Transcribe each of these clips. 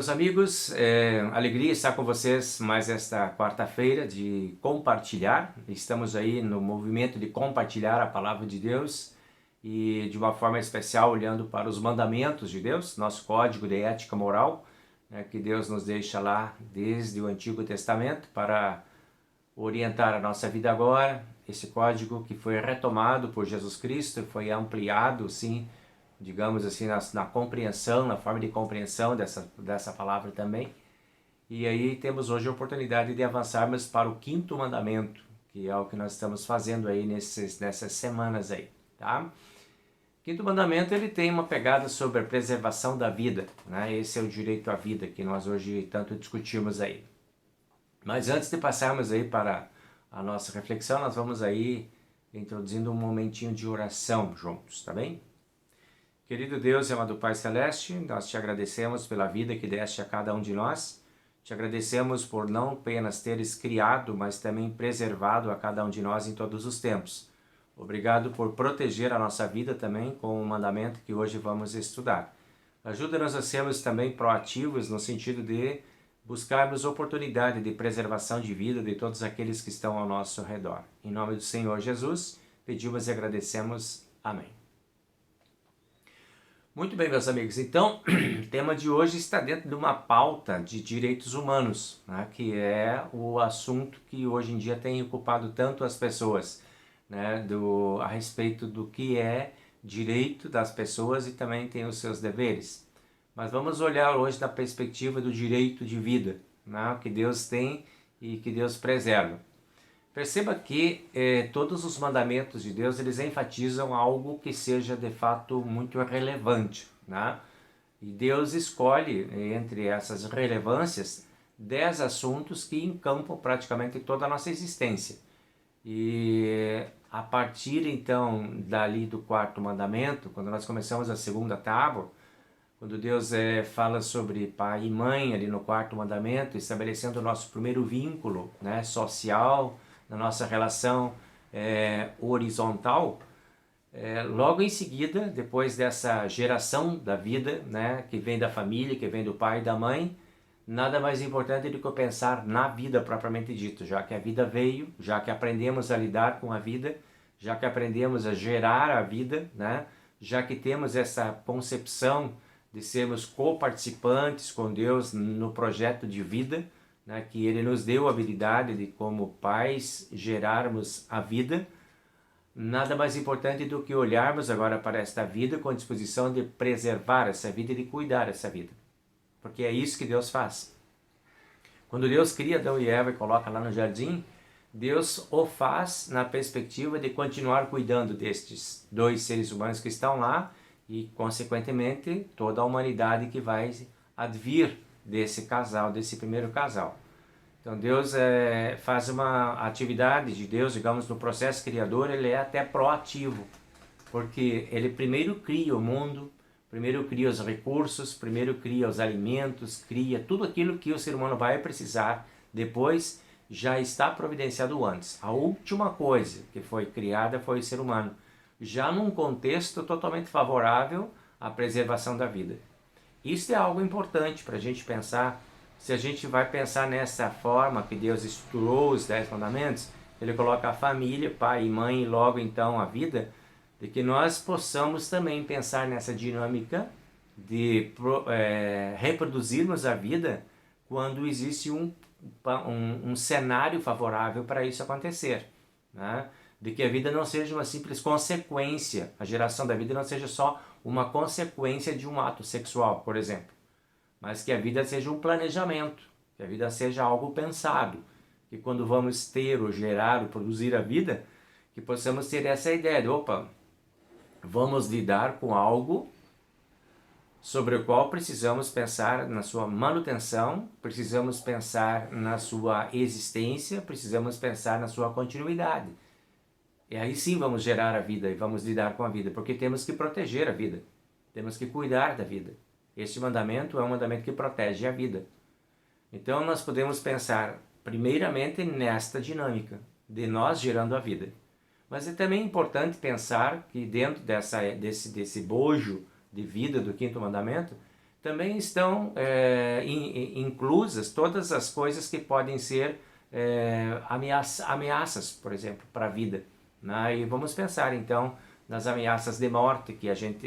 meus amigos, alegria estar com vocês mais esta quarta-feira de compartilhar. Estamos aí no movimento de compartilhar a palavra de Deus e de uma forma especial olhando para os mandamentos de Deus, nosso código de ética moral, né, que Deus nos deixa lá desde o Antigo Testamento para orientar a nossa vida agora. Esse código que foi retomado por Jesus Cristo, foi ampliado, sim, digamos assim, na compreensão, na forma de compreensão dessa palavra também. E aí temos hoje a oportunidade de avançarmos para o quinto mandamento, que é o que nós estamos fazendo aí nessas semanas aí, tá? O quinto mandamento, ele tem uma pegada sobre a preservação da vida, né? Esse é o direito à vida que nós hoje tanto discutimos aí. Mas antes de passarmos aí para a nossa reflexão, nós vamos aí introduzindo um momentinho de oração juntos, tá bem? Querido Deus e amado Pai Celeste, nós te agradecemos pela vida que deste a cada um de nós. Te agradecemos por não apenas teres criado, mas também preservado a cada um de nós em todos os tempos. Obrigado por proteger a nossa vida também com o mandamento que hoje vamos estudar. Ajuda-nos a sermos também proativos no sentido de buscarmos oportunidade de preservação de vida de todos aqueles que estão ao nosso redor. Em nome do Senhor Jesus, pedimos e agradecemos. Amém. Muito bem, meus amigos, então o tema de hoje está dentro de uma pauta de direitos humanos, né, que é o assunto que hoje em dia tem ocupado tanto as pessoas, né, a respeito do que é direito das pessoas e também tem os seus deveres. Mas vamos olhar hoje da perspectiva do direito de vida, né, que Deus tem e que Deus preserva. Perceba que todos os mandamentos de Deus, eles enfatizam algo que seja de fato muito relevante, né? E Deus escolhe, entre essas relevâncias, 10 assuntos que encampam praticamente toda a nossa existência. E a partir então dali do quarto mandamento, quando nós começamos a segunda tábua, quando Deus fala sobre pai e mãe ali no quarto mandamento, estabelecendo o nosso primeiro vínculo, né, social, na nossa relação horizontal, logo em seguida, depois dessa geração da vida, né, que vem da família, que vem do pai e da mãe, nada mais importante do que eu pensar na vida propriamente dito, já que a vida veio, já que aprendemos a lidar com a vida, já que aprendemos a gerar a vida, né, já que temos essa concepção de sermos coparticipantes com Deus no projeto de vida, né, que Ele nos deu a habilidade de, como pais, gerarmos a vida. Nada mais importante do que olharmos agora para esta vida com a disposição de preservar essa vida e de cuidar dessa vida. Porque é isso que Deus faz. Quando Deus cria Adão e Eva e coloca lá no jardim, Deus o faz na perspectiva de continuar cuidando destes dois seres humanos que estão lá e, consequentemente, toda a humanidade que vai advir desse casal, desse primeiro casal. Então Deus faz uma atividade de Deus, digamos, no processo criador, ele é até proativo, porque ele primeiro cria o mundo, primeiro cria os recursos, primeiro cria os alimentos, cria tudo aquilo que o ser humano vai precisar, depois já está providenciado antes. A última coisa que foi criada foi o ser humano, já num contexto totalmente favorável à preservação da vida. Isso é algo importante para a gente pensar. Se a gente vai pensar nessa forma que Deus estruturou os 10 mandamentos, Ele coloca a família, pai e mãe, e logo então a vida, de que nós possamos também pensar nessa dinâmica de reproduzirmos a vida quando existe um cenário favorável para isso acontecer, né? De que a vida não seja uma simples consequência, a geração da vida não seja só uma consequência de um ato sexual, por exemplo, mas que a vida seja um planejamento, que a vida seja algo pensado, que quando vamos ter ou gerar ou produzir a vida, que possamos ter essa ideia de, opa, vamos lidar com algo sobre o qual precisamos pensar na sua manutenção, precisamos pensar na sua existência, precisamos pensar na sua continuidade. E aí sim vamos gerar a vida e vamos lidar com a vida, porque temos que proteger a vida, temos que cuidar da vida. Este mandamento é um mandamento que protege a vida. Então nós podemos pensar primeiramente nesta dinâmica de nós gerando a vida. Mas é também importante pensar que dentro desse bojo de vida do quinto mandamento, também estão inclusas todas as coisas que podem ser ameaças, por exemplo, para a vida, né? E vamos pensar então nas ameaças de morte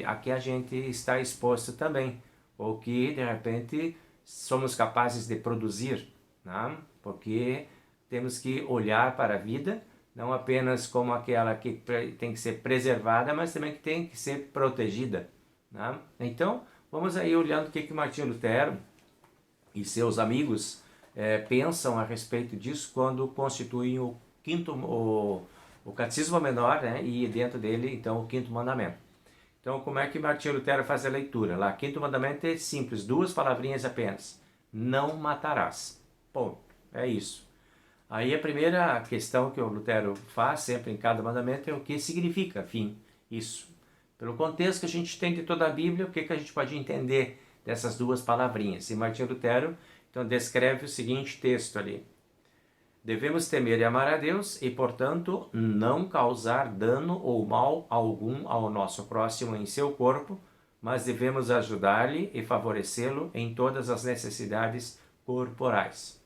a que a gente está exposto também, ou que de repente somos capazes de produzir, né? Porque temos que olhar para a vida não apenas como aquela que tem que ser preservada, mas também que tem que ser protegida, né? Então, vamos aí olhando o que Martinho Lutero e seus amigos pensam a respeito disso quando constituem o Catecismo Menor, né? E dentro dele, então, o quinto mandamento. Então, como é que Martinho Lutero faz a leitura? Lá, quinto mandamento é simples, 2 palavrinhas apenas. Não matarás. Ponto. É isso. Aí a primeira questão que o Lutero faz sempre em cada mandamento é o que significa, fim, isso. Pelo contexto que a gente tem de toda a Bíblia, o que a gente pode entender dessas 2 palavrinhas? E Martinho Lutero, então, descreve o seguinte texto ali. Devemos temer e amar a Deus e, portanto, não causar dano ou mal algum ao nosso próximo em seu corpo, mas devemos ajudar-lhe e favorecê-lo em todas as necessidades corporais.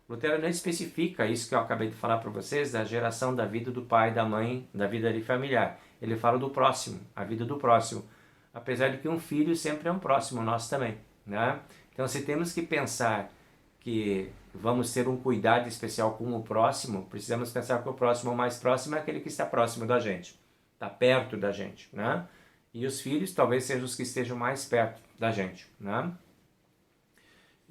Lutero não especifica isso que eu acabei de falar para vocês, da geração da vida do pai, da mãe, da vida ali familiar. Ele fala do próximo, a vida do próximo. Apesar de que um filho sempre é um próximo, nós também, né? Então, se temos que pensar que vamos ter um cuidado especial com o próximo, precisamos pensar que o próximo, o mais próximo, é aquele que está próximo da gente, está perto da gente, né? E os filhos talvez sejam os que estejam mais perto da gente, né?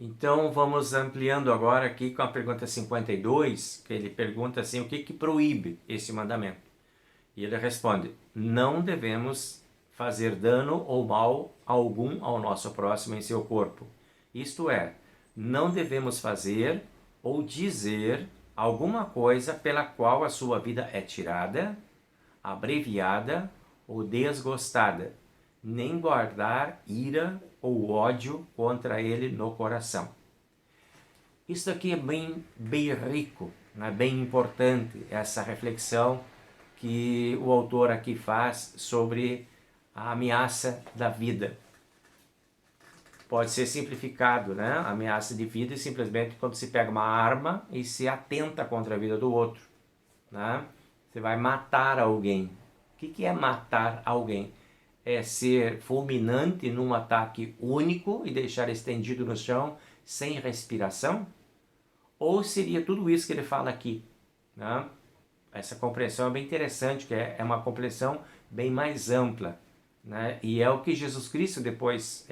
Então, vamos ampliando agora aqui com a pergunta 52, que ele pergunta assim, o que proíbe esse mandamento? E ele responde, não devemos fazer dano ou mal algum ao nosso próximo em seu corpo. Isto é, não devemos fazer ou dizer alguma coisa pela qual a sua vida é tirada, abreviada ou desgostada, nem guardar ira ou ódio contra ele no coração. Isso aqui é bem rico, né? Bem importante, essa reflexão que o autor aqui faz sobre a ameaça da vida. Pode ser simplificado, né? A ameaça de vida é simplesmente quando se pega uma arma e se atenta contra a vida do outro, né? Você vai matar alguém. O que é matar alguém? É ser fulminante num ataque único e deixar estendido no chão sem respiração? Ou seria tudo isso que ele fala aqui, né? Essa compreensão é bem interessante, que é uma compreensão bem mais ampla, né? E é o que Jesus Cristo depois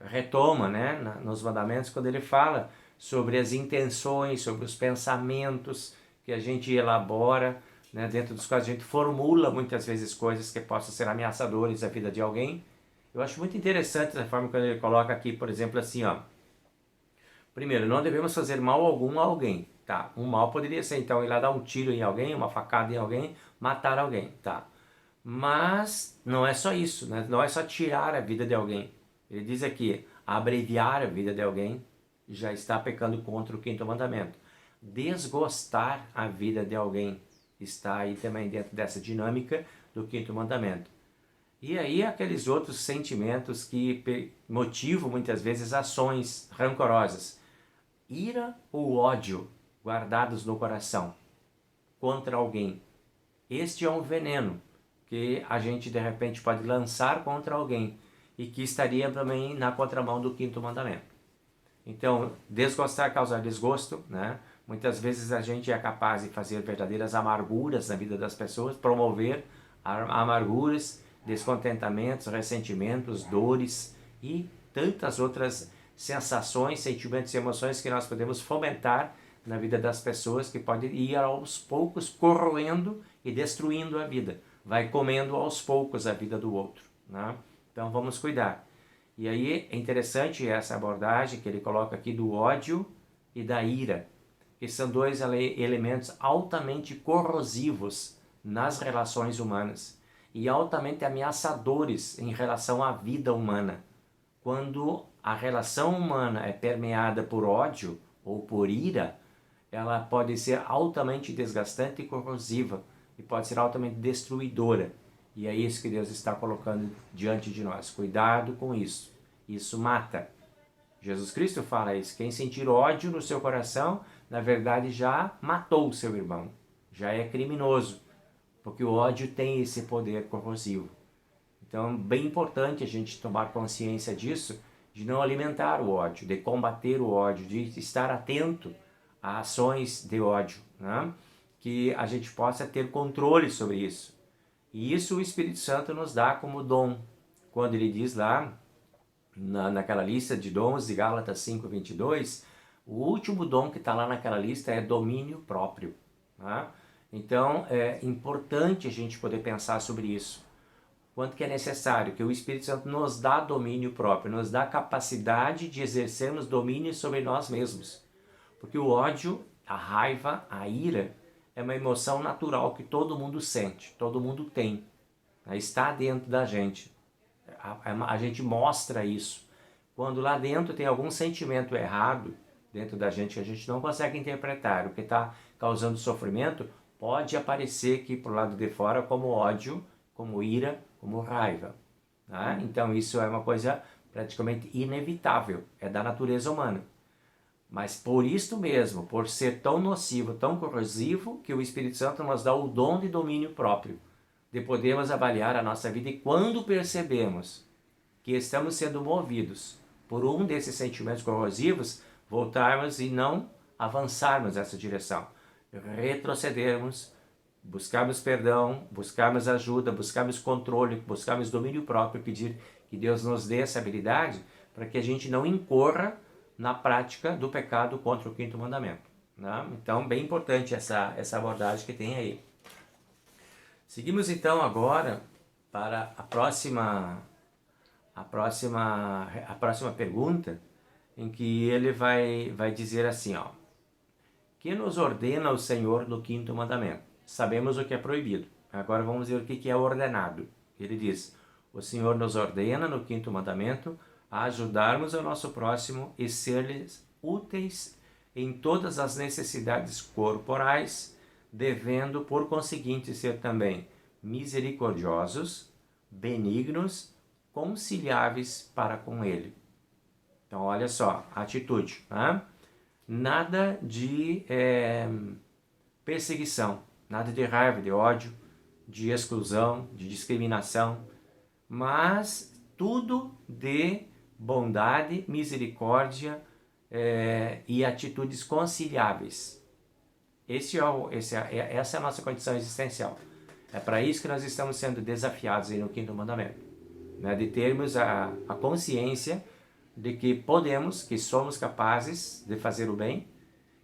retoma, né? Nos mandamentos, quando ele fala sobre as intenções, sobre os pensamentos que a gente elabora, né? Dentro dos quais a gente formula muitas vezes coisas que possam ser ameaçadores à vida de alguém. Eu acho muito interessante a forma que ele coloca aqui, por exemplo, assim, ó. Primeiro, não devemos fazer mal algum a alguém, tá? Um mal poderia ser, então, ir lá dar um tiro em alguém, uma facada em alguém, matar alguém, tá? Mas não é só isso, né? Não é só tirar a vida de alguém. Ele diz aqui, abreviar a vida de alguém já está pecando contra o quinto mandamento. Desgostar a vida de alguém está aí também dentro dessa dinâmica do quinto mandamento. E aí aqueles outros sentimentos que motivam muitas vezes ações rancorosas. Ira ou ódio guardados no coração contra alguém. Este é um veneno que a gente de repente pode lançar contra alguém e que estaria também na contramão do quinto mandamento. Então, desgostar causar desgosto, né? Muitas vezes a gente é capaz de fazer verdadeiras amarguras na vida das pessoas, promover amarguras, descontentamentos, ressentimentos, dores e tantas outras sensações, sentimentos e emoções que nós podemos fomentar na vida das pessoas, que pode ir aos poucos corroendo e destruindo a vida. Vai comendo aos poucos a vida do outro, né? Então vamos cuidar. E aí é interessante essa abordagem que ele coloca aqui do ódio e da ira, que são dois elementos altamente corrosivos nas relações humanas e altamente ameaçadores em relação à vida humana. Quando a relação humana é permeada por ódio ou por ira, ela pode ser altamente desgastante e corrosiva e pode ser altamente destruidora. E é isso que Deus está colocando diante de nós. Cuidado com isso. Isso mata. Jesus Cristo fala isso. Quem sentir ódio no seu coração, na verdade já matou o seu irmão. Já é criminoso, porque o ódio tem esse poder corrosivo. Então, bem importante a gente tomar consciência disso, de não alimentar o ódio, de combater o ódio, de estar atento a ações de ódio, né? Que a gente possa ter controle sobre isso. E isso o Espírito Santo nos dá como dom. Quando ele diz lá, naquela lista de dons de Gálatas 5:22, o último dom que está lá naquela lista é domínio próprio. Né? Então, é importante a gente poder pensar sobre isso. Quanto que é necessário que o Espírito Santo nos dá domínio próprio, nos dá capacidade de exercermos domínio sobre nós mesmos. Porque o ódio, a raiva, a ira, é uma emoção natural que todo mundo sente, todo mundo tem. Está dentro da gente. A gente mostra isso. Quando lá dentro tem algum sentimento errado dentro da gente que a gente não consegue interpretar, o que está causando sofrimento, pode aparecer aqui para o lado de fora como ódio, como ira, como raiva. Né? Então isso é uma coisa praticamente inevitável, é da natureza humana. Mas por isto mesmo, por ser tão nocivo, tão corrosivo, que o Espírito Santo nos dá o dom de domínio próprio, de podermos avaliar a nossa vida, e quando percebemos que estamos sendo movidos por um desses sentimentos corrosivos, voltarmos e não avançarmos nessa direção, retrocedermos, buscarmos perdão, buscarmos ajuda, buscarmos controle, buscarmos domínio próprio, pedir que Deus nos dê essa habilidade para que a gente não incorra na prática do pecado contra o quinto mandamento. Né? Então, bem importante essa abordagem que tem aí. Seguimos então agora para a próxima pergunta, em que ele vai dizer assim, ó: que nos ordena o Senhor no quinto mandamento? Sabemos o que é proibido. Agora vamos ver o que é ordenado. Ele diz: o Senhor nos ordena no quinto mandamento a ajudarmos o nosso próximo e ser-lhes úteis em todas as necessidades corporais, devendo, por conseguinte, ser também misericordiosos, benignos, conciliáveis para com ele. Então, olha só, atitude. Né? Nada de perseguição, nada de raiva, de ódio, de exclusão, de discriminação, mas tudo de bondade, misericórdia e atitudes conciliáveis. Essa é a nossa condição existencial. É para isso que nós estamos sendo desafiados aí no quinto mandamento, né? De termos a consciência de que podemos, que somos capazes de fazer o bem,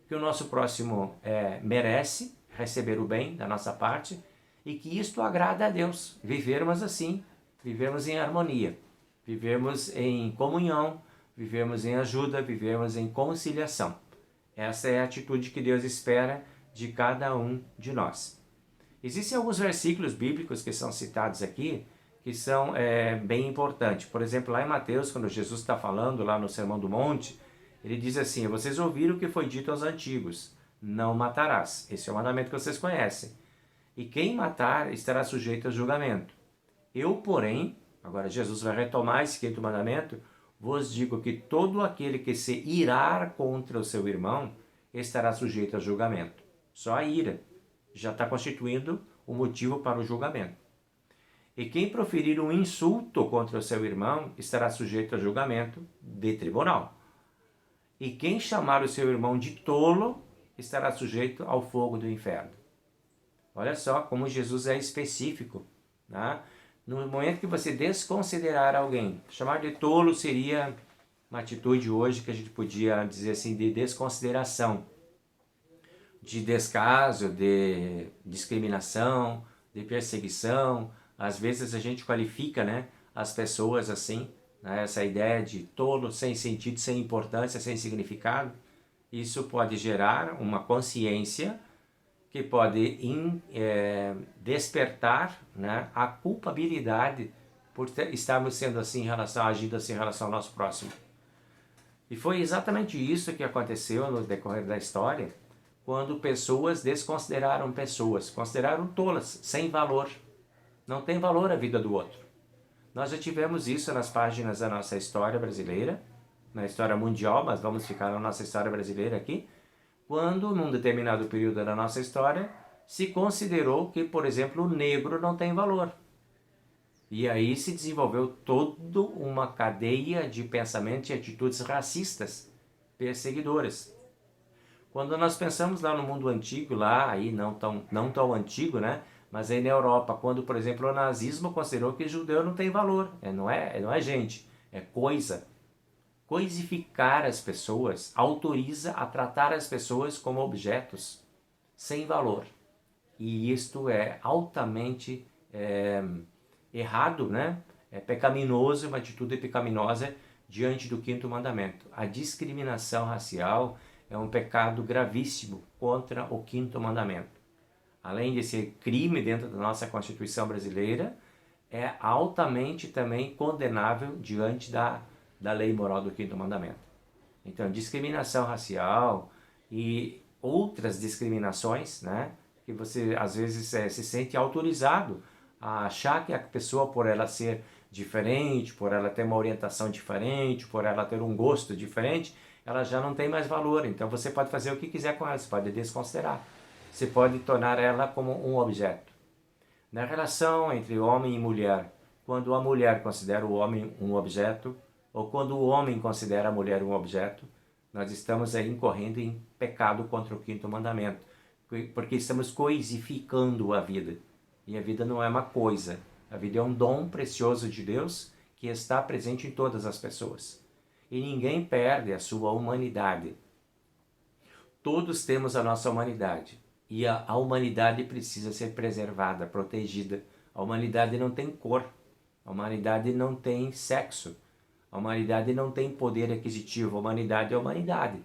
que o nosso próximo merece receber o bem da nossa parte e que isto agrada a Deus. Vivermos assim, vivermos em harmonia, vivermos em comunhão, vivermos em ajuda, vivermos em conciliação. Essa é a atitude que Deus espera de cada um de nós. Existem alguns versículos bíblicos que são citados aqui, que são bem importantes. Por exemplo, lá em Mateus, quando Jesus está falando lá no Sermão do Monte, ele diz assim: vocês ouviram o que foi dito aos antigos, não matarás. Esse é o mandamento que vocês conhecem. E quem matar estará sujeito a julgamento. Eu, porém, agora Jesus vai retomar esse quinto mandamento, vos digo que todo aquele que se irar contra o seu irmão estará sujeito a julgamento. Só a ira já está constituindo o motivo para o julgamento. E quem proferir um insulto contra o seu irmão estará sujeito a julgamento de tribunal. E quem chamar o seu irmão de tolo estará sujeito ao fogo do inferno. Olha só como Jesus é específico. Né? No momento que você desconsiderar alguém, chamar de tolo seria uma atitude hoje que a gente podia dizer assim, de desconsideração, de descaso, de discriminação, de perseguição. Às vezes a gente qualifica, né, as pessoas assim, né, essa ideia de tolo, sem sentido, sem importância, sem significado. Isso pode gerar uma consciência que pode despertar, né, a culpabilidade por estarmos sendo assim, agindo assim em relação ao nosso próximo. E foi exatamente isso que aconteceu no decorrer da história, quando pessoas desconsideraram pessoas, consideraram tolas, sem valor. Não tem valor a vida do outro. Nós já tivemos isso nas páginas da nossa história brasileira, na história mundial, mas vamos ficar na nossa história brasileira aqui, quando, num determinado período da nossa história, se considerou que, por exemplo, o negro não tem valor. E aí se desenvolveu toda uma cadeia de pensamentos e atitudes racistas, perseguidoras. Quando nós pensamos lá no mundo antigo, lá aí não tão antigo, né? Mas aí na Europa, quando, por exemplo, o nazismo considerou que judeu não tem valor, não é gente, é coisa. Coisificar as pessoas autoriza a tratar as pessoas como objetos sem valor. E isto é altamente errado, né? É pecaminoso, uma atitude pecaminosa diante do quinto mandamento. A discriminação racial é um pecado gravíssimo contra o quinto mandamento. Além de ser crime dentro da nossa Constituição brasileira, é altamente também condenável diante da lei moral do quinto mandamento. Então, discriminação racial e outras discriminações, né, que você às vezes se sente autorizado a achar que a pessoa, por ela ser diferente, por ela ter uma orientação diferente, por ela ter um gosto diferente, ela já não tem mais valor. Então você pode fazer o que quiser com ela, você pode desconsiderar, você pode tornar ela como um objeto. Na relação entre homem e mulher, quando a mulher considera o homem um objeto, ou quando o homem considera a mulher um objeto, nós estamos aí incorrendo em pecado contra o quinto mandamento, porque estamos coisificando a vida. E a vida não é uma coisa, a vida é um dom precioso de Deus que está presente em todas as pessoas. E ninguém perde a sua humanidade. Todos temos a nossa humanidade. E a humanidade precisa ser preservada, protegida. A humanidade não tem cor, a humanidade não tem sexo, a humanidade não tem poder aquisitivo, a humanidade é a humanidade.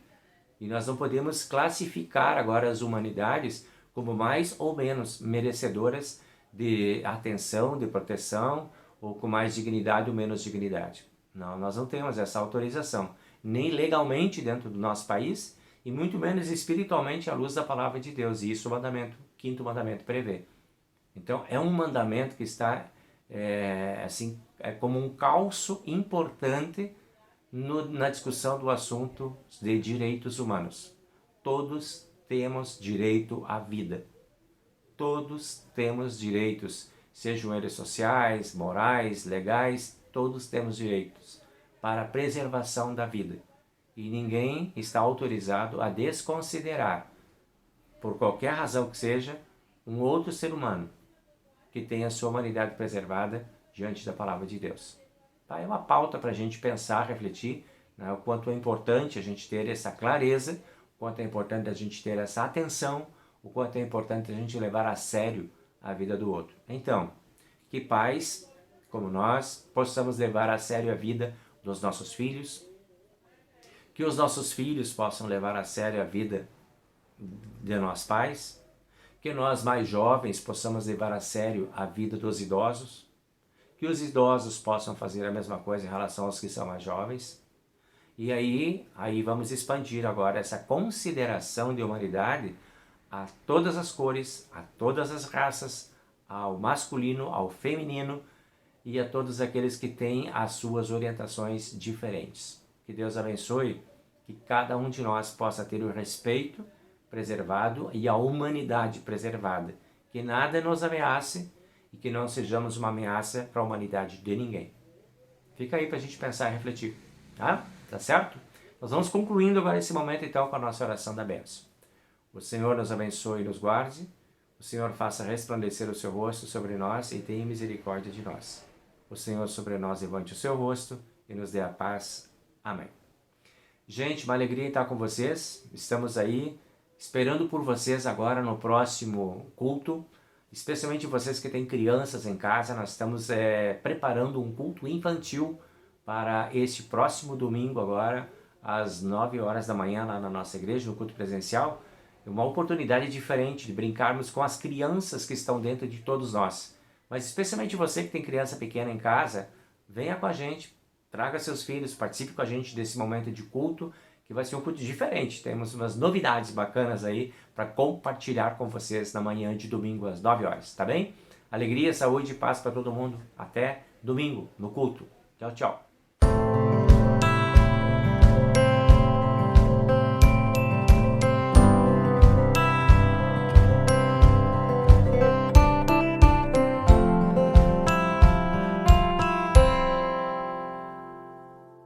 E nós não podemos classificar agora as humanidades como mais ou menos merecedoras de atenção, de proteção, ou com mais dignidade ou menos dignidade. Não, nós não temos essa autorização, nem legalmente dentro do nosso país, e muito menos espiritualmente à luz da palavra de Deus. E isso o quinto mandamento prevê. Então é um mandamento que está como um calço importante na discussão do assunto de direitos humanos. Todos temos direito à vida. Todos temos direitos, sejam eles sociais, morais, legais, todos temos direitos para a preservação da vida. E ninguém está autorizado a desconsiderar, por qualquer razão que seja, um outro ser humano que tenha a sua humanidade preservada diante da palavra de Deus. Tá? É uma pauta para a gente pensar, refletir, né, o quanto é importante a gente ter essa clareza, o quanto é importante a gente ter essa atenção, o quanto é importante a gente levar a sério a vida do outro. Então, que pais, como nós, possamos levar a sério a vida dos nossos filhos, que os nossos filhos possam levar a sério a vida de nós pais, que nós mais jovens possamos levar a sério a vida dos idosos, que os idosos possam fazer a mesma coisa em relação aos que são mais jovens. E aí vamos expandir agora essa consideração de humanidade a todas as cores, a todas as raças, ao masculino, ao feminino e a todos aqueles que têm as suas orientações diferentes. Que Deus abençoe, que cada um de nós possa ter o respeito preservado e a humanidade preservada. Que nada nos ameace e que não sejamos uma ameaça para a humanidade de ninguém. Fica aí para a gente pensar e refletir. Tá certo? Nós vamos concluindo agora esse momento então com a nossa oração da bênção. O Senhor nos abençoe e nos guarde. O Senhor faça resplandecer o seu rosto sobre nós e tenha misericórdia de nós. O Senhor sobre nós levante o seu rosto e nos dê a paz. Amém. Gente, uma alegria estar com vocês. Estamos aí esperando por vocês agora no próximo culto. Especialmente vocês que têm crianças em casa. Nós estamos preparando um culto infantil para este próximo domingo agora, às 9 horas da manhã, lá na nossa igreja, no culto presencial. É uma oportunidade diferente de brincarmos com as crianças que estão dentro de todos nós. Mas especialmente você que tem criança pequena em casa, venha com a gente, traga seus filhos, participe com a gente desse momento de culto, que vai ser um culto diferente. Temos umas novidades bacanas aí para compartilhar com vocês na manhã de domingo às 9 horas, tá bem? Alegria, saúde e paz para todo mundo. Até domingo, no culto. Tchau, tchau.